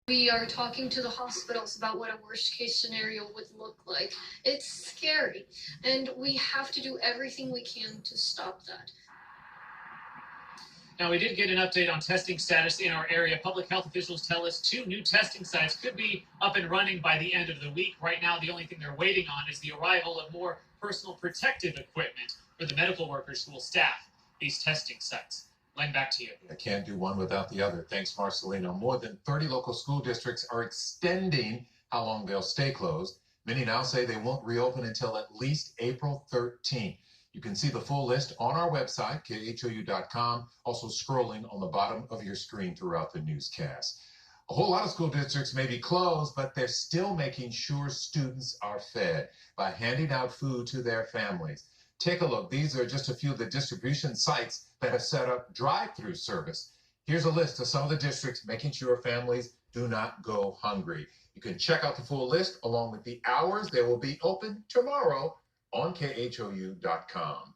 We are talking to the hospitals about what a worst case scenario would look like. It's scary, and we have to do everything we can to stop that. Now, we did get an update on testing status in our area. Public health officials tell us 2 new testing sites could be up and running by the end of the week. Right now, the only thing they're waiting on is the arrival of more personal protective equipment for the medical workers who will staff these testing sites. Len, back to you. I can't do one without the other. Thanks, Marcelino. More than 30 local school districts are extending how long they'll stay closed. Many now say they won't reopen until at least April 13th. You can see the full list on our website, khou.com, also scrolling on the bottom of your screen throughout the newscast. A whole lot of school districts may be closed, but they're still making sure students are fed by handing out food to their families. Take a look. These are just a few of the distribution sites that have set up drive-through service. Here's a list of some of the districts making sure families do not go hungry. You can check out the full list along with the hours. They will be open tomorrow on khou.com.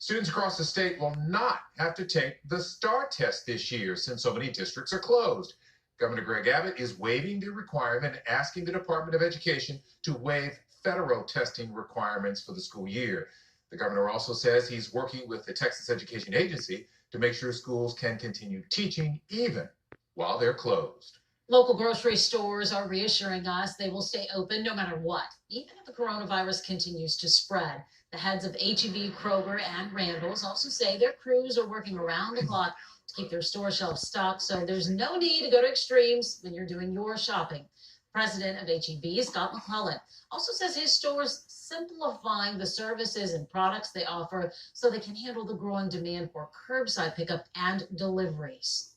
Students across the state will not have to take the STAR test this year since so many districts are closed. Governor Greg Abbott is waiving the requirement and asking the Department of Education to waive federal testing requirements for the school year. The governor also says he's working with the Texas Education Agency to make sure schools can continue teaching even while they're closed. Local grocery stores are reassuring us they will stay open no matter what, even if the coronavirus continues to spread. The heads of H-E-B, Kroger, and Randall's also say their crews are working around the clock to keep their store shelves stocked, so there's no need to go to extremes when you're doing your shopping. President of H-E-B, Scott McClellan, also says his store's simplifying the services and products they offer so they can handle the growing demand for curbside pickup and deliveries.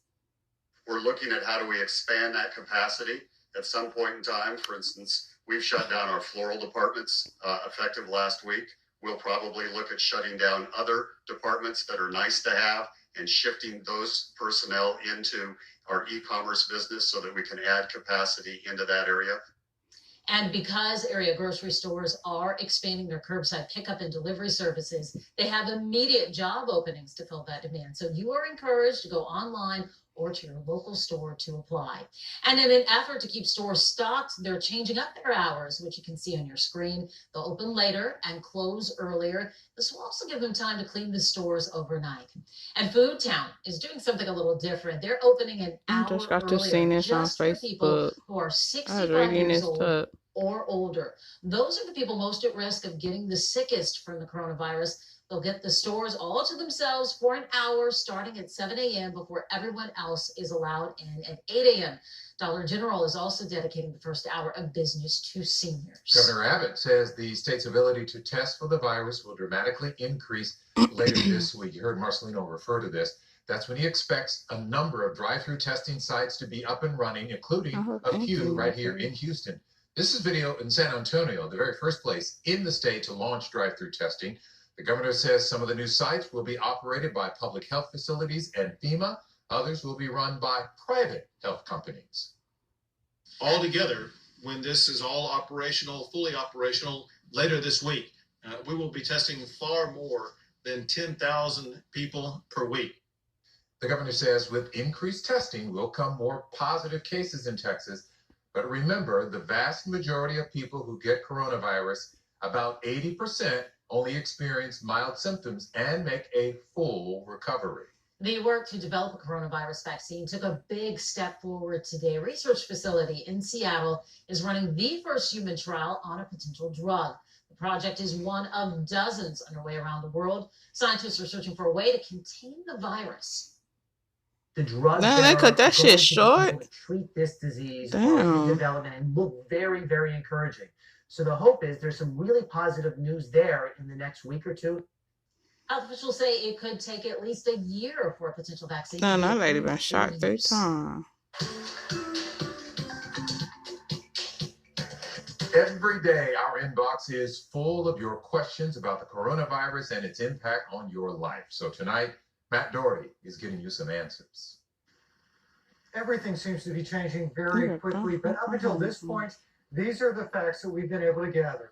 We're looking at how do we expand that capacity at some point in time. For instance, we've shut down our floral departments effective last week. We'll probably look at shutting down other departments that are nice to have and shifting those personnel into our e-commerce business so that we can add capacity into that area. And because area grocery stores are expanding their curbside pickup and delivery services, they have immediate job openings to fill that demand. So you are encouraged to go online or to your local store to apply. And in an effort to keep stores stocked, they're changing up their hours, which you can see on your screen. They'll open later and close earlier. This will also give them time to clean the stores overnight. And Food Town is doing something a little different. They're opening an hour just got to earlier see this on just for people Facebook. who are I was 65 reading years this old up. or older. Those are the people most at risk of getting the sickest from the coronavirus. They'll get the stores all to themselves for an hour starting at 7 a.m. before everyone else is allowed in at 8 a.m. Dollar General is also dedicating the first hour of business to seniors. Governor Abbott says the state's ability to test for the virus will dramatically increase later this week. You heard Marcelino refer to this. That's when he expects a number of drive-through testing sites to be up and running, including a few right here in Houston. This is video in San Antonio, the very first place in the state to launch drive-through testing. The governor says some of the new sites will be operated by public health facilities and FEMA. Others will be run by private health companies. Altogether, when this is all operational, fully operational, later this week, we will be testing far more than 10,000 people per week. The governor says with increased testing will come more positive cases in Texas. But remember, the vast majority of people who get coronavirus, about 80%, only experience mild symptoms and make a full recovery. The work to develop a coronavirus vaccine took a big step forward today. A research facility in Seattle is running the first human trial on a potential drug. The project is one of dozens underway around the world. Scientists are searching for a way to contain the virus. The drugs Nah, they cut that shit short. to treat this disease are Damn. in development and look very, very encouraging. So the hope is there's some really positive news there in the next week or two. Health officials say it could take at least a year for a potential vaccine. No, to be that lady approved been for shot 3 use. times. Every day, our inbox is full of your questions about the coronavirus and its impact on your life. So tonight, Matt Doherty is giving you some answers. Everything seems to be changing very quickly, but up until this point, these are the facts that we've been able to gather.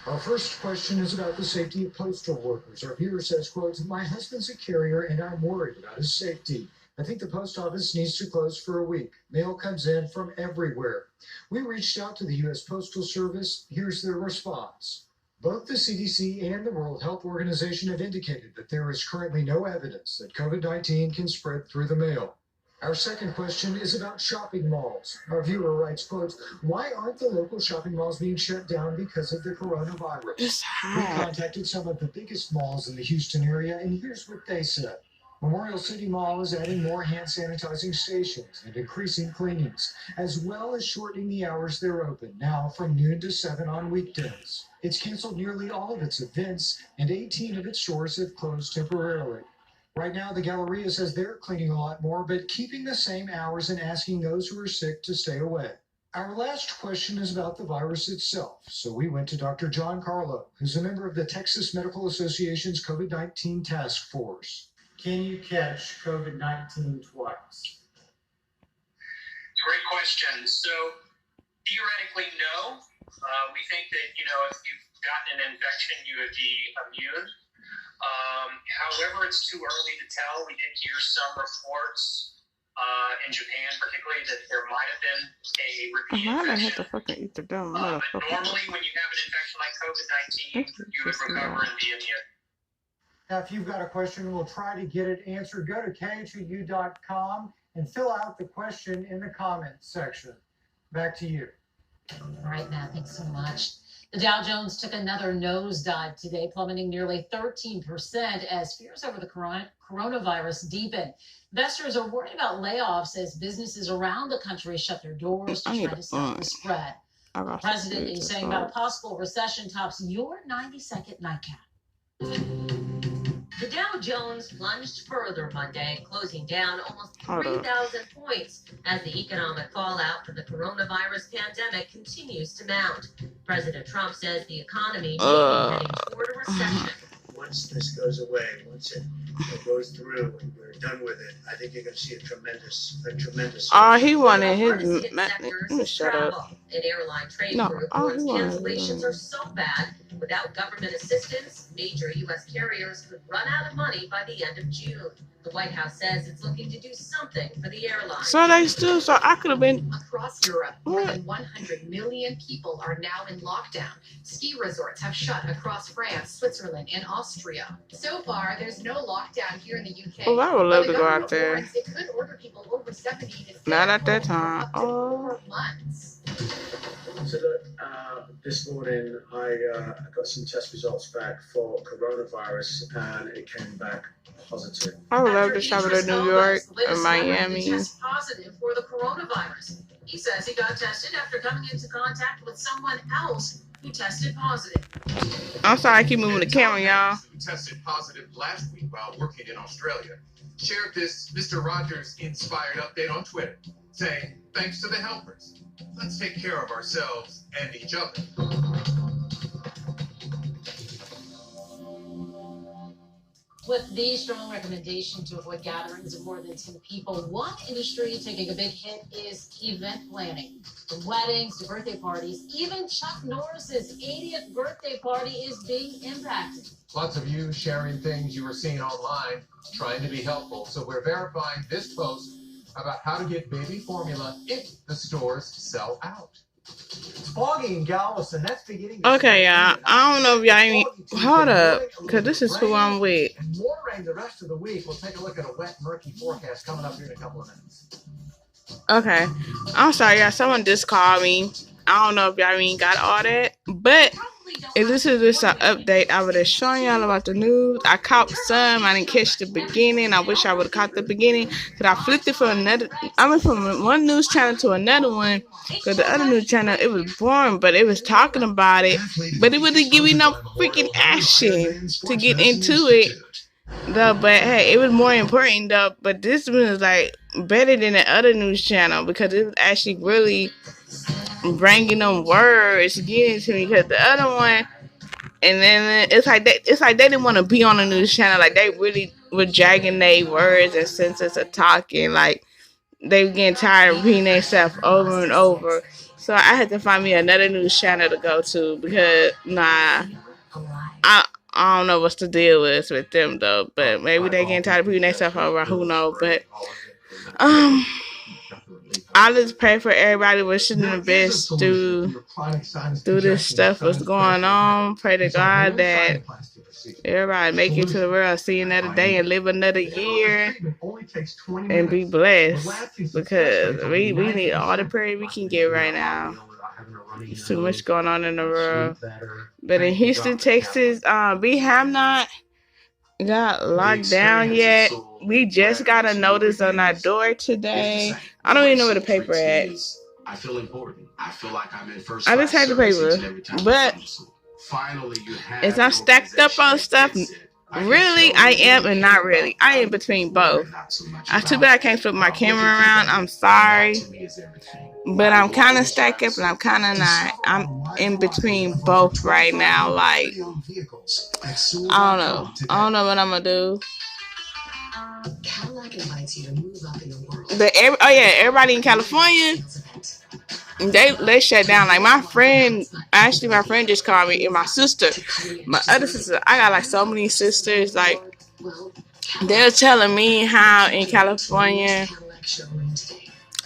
Our first question is about the safety of postal workers. Our viewer says, quote, "My husband's a carrier and I'm worried about his safety. I think the post office needs to close for a week. Mail comes in from everywhere. We reached out to the U.S. Postal Service. Here's their response. Both the CDC and the World Health Organization have indicated that there is currently no evidence that COVID-19 can spread through the mail. Our second question is about shopping malls. Our viewer writes, quote, why aren't the local shopping malls being shut down because of the coronavirus? It's We hot. contacted some of the biggest malls in the Houston area, and here's what they said. Memorial City Mall is adding more hand sanitizing stations and increasing cleanings, as well as shortening the hours they're open, now from noon to 7 on weekdays. It's canceled nearly all of its events, and 18 of its stores have closed temporarily. Right now, the Galleria says they're cleaning a lot more, but keeping the same hours and asking those who are sick to stay away. Our last question is about the virus itself, so we went to Dr. John Carlo, who's a member of the Texas Medical Association's COVID-19 Task Force. Can you catch COVID-19 twice? Great question. So theoretically, no. We think that, if you've gotten an infection, you would be immune. However, it's too early to tell. We did hear some reports in Japan, particularly, that there might have been a repeat Why did I have infection. to fucking eat the dumb But motherfucker? normally, when you have an infection like COVID-19, you would recover and be immune. Now, if you've got a question, we'll try to get it answered. Go to KHOU.com and fill out the question in the comments section. Back to you. All right, Matt, thanks so much. The Dow Jones took another nosedive today, plummeting nearly 13% as fears over the coronavirus deepen. Investors are worried about layoffs as businesses around the country shut their doors to I need try a to stop the bun. spread. I The got president some is food saying to about a possible recession tops your 90-second nightcap. The Dow Jones plunged further Monday, closing down almost Hold up. 3,000 points as the economic fallout from the coronavirus pandemic continues to mount. President Trump says the economy may be heading toward a recession. Once this goes away, once it goes through and we're done with it, I think you're going to see a tremendous. Oh, he wanted One of the his. hardest hit Let sectors me is shut up. travel. An airline trade No, group all warns he wanted cancellations was. are so bad, without government assistance, major U.S. carriers could run out of money by the end of June. The White House says it's looking to do something for the airline. So they still. So I could have been. Across Europe, more What? than 100 million people are now in lockdown. Ski resorts have shut across France, Switzerland, and Austria. So far, there's no lockdown here in the UK. Oh, I would love but to the go out government there. warns it could order people over 70 to stay Not at at that home for time. up to Oh. 4 months. So this morning I got some test results back for coronavirus and it came back positive. I would love After to travel to Idris New Elba York is the latest or celebrity to Miami. test positive for the coronavirus. He says he got tested after coming into contact with someone else who tested positive. I'm sorry, I keep moving the camera, y'all. Who tested positive last week while working in Australia shared this Mr. Rogers inspired update on Twitter, saying, thanks to the helpers, let's take care of ourselves and each other. With the strong recommendation to avoid gatherings of more than 10 people, one industry taking a big hit is event planning. From weddings to birthday parties, even Chuck Norris's 80th birthday party is being impacted. Lots of you sharing things you were seeing online, trying to be helpful. So we're verifying this post about how to get baby formula if the stores sell out. It's foggy in Galveston. That's beginning to Okay, y'all. I don't know if y'all even. Hold up. Because this is who I'm with. And more rain the rest of the week. We'll take a look at a wet, murky forecast coming up here in a couple of minutes. Okay. I'm sorry, y'all. Someone just called me. I don't know if y'all even got all that. But if this is just an update, I would have shown y'all about the news. I caught some. I didn't catch the beginning. I wish I would have caught the beginning. Because I flipped it from another. I went from one news channel to another one. Because the other news channel, it was boring. But it was talking about it. But it wouldn't give me no freaking action to get into it. Though, but hey, it was more important though. But this one is like better than the other news channel because it was actually really bringing them words, getting to me. Because the other one, and then it's like they didn't want to be on the news channel. Like they really were dragging their words and senses of talking. Like they were getting tired of repeating themselves over and over. So I had to find me another news channel to go to because I don't know what's the deal with them though, but maybe they getting tired of repeating themselves over. Who knows? But I just pray for everybody wishing the best through this stuff that's going on. Pray to God that everybody make it to the world, see another day, and live another year, and be blessed. Because we need all the prayer we can get right now. There's too much going on in the world. But in Houston, Texas, we have not got locked down yet. We just got a notice on our door today. I don't even know where the paper at. I feel important. I feel like I'm in first. I just had the paper, but it's not stacked up on stuff. Really, I am and not really. I am between both. Too bad I can't flip my camera around. I'm sorry. But I'm kind of stacked up and I'm kind of not. I'm in between both right now. Like, I don't know. I don't know what I'm going to do. But everybody in California, they shut down. Like my friend just called me, and my sister, my other sister. I got like so many sisters. Like they're telling me how in California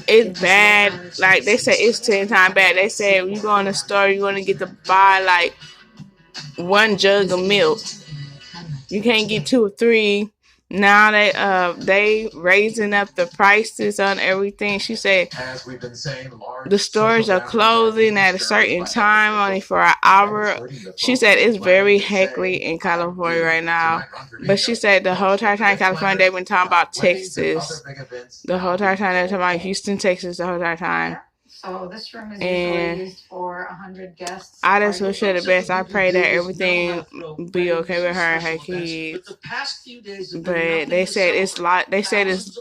it's bad. Like they said it's 10 times bad. They said when you go in the store, you're gonna get to buy like 1 jug of milk. You can't get 2 or 3. Now they raising up the prices on everything. She said the stores are closing at a certain time, only for an hour. She said it's very heckly in California right now. But she said the whole entire time in California, they've been talking about Texas. The whole entire time they're talking about Houston, Texas, the whole entire time. So this room is usually used for 100 guests. I just wish her the best. I pray that everything be okay with her and her kids. But they said it's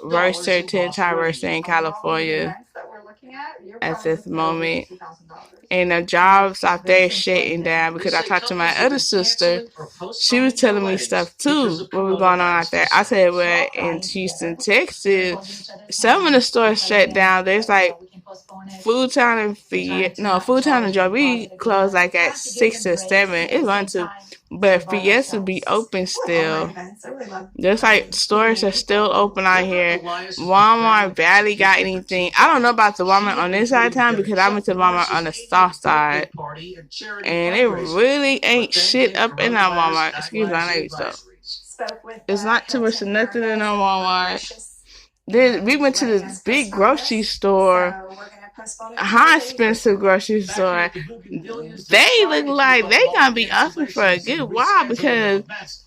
worse, 10 times worse in California at this moment. And the jobs out there is shutting down because I talked to my other sister. She was telling me stuff too, what was going on out there. I said, well, in Houston, Texas, some of the stores shut down. There's like Food Town and Joby closed like at 6 or 7. It's going to, but Fiesta be open still. There's like stores are still open out here. Walmart barely got anything. I don't know about the Walmart on this side of town because I went to Walmart on the south side, and it really ain't shit up in that Walmart. Excuse my language though. It's not too much of nothing in our Walmart. Then we went to this big grocery store, a high expensive grocery store. They look like they gonna be open for a good while because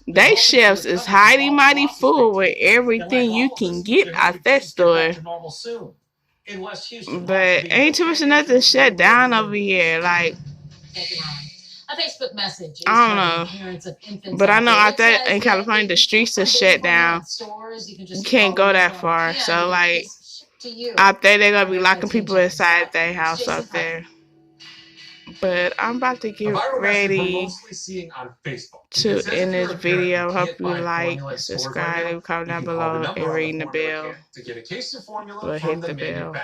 they shelves is mighty mighty full with everything you can get at that store. But ain't too much of nothing shut down over here. Like a Facebook message. I don't know. But I know out there in California, the streets are shut down. You can't go that far. So, like, out there, they're going to be locking people inside their house out there. But I'm about to get ready to end this video. Hope you like, subscribe, and comment down below, and ring the bell. Or hit the bell.